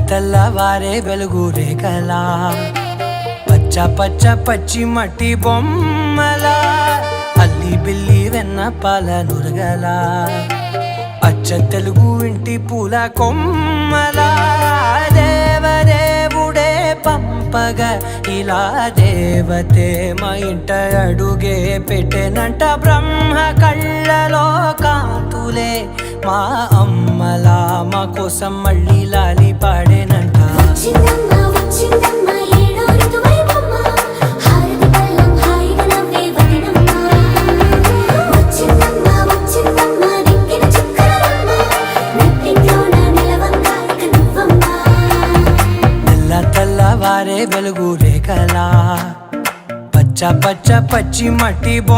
తెల్లవారే వెలుగు రేఖలా పచ్చ పచ్చ పచ్చి మట్టి బొమ్మలా అల్లి బిల్లి వెన్న పాల నురగలా అచ్చ తెలుగు ఇంటి పూల కొమ్మలా దేవదేవుడే పంపగా ఇలా దేవతే మా ఇంట అడుగే పెట్టెనంట బ్రహ్మ కళ్ళలో కాంతులే మా అమ్మలా మా కోసం మళ్ళీ లాలి పాడేనంట. తెల్లవారే వెలుగు రేఖలా పచ్చ పచ్చ పచ్చి మట్టి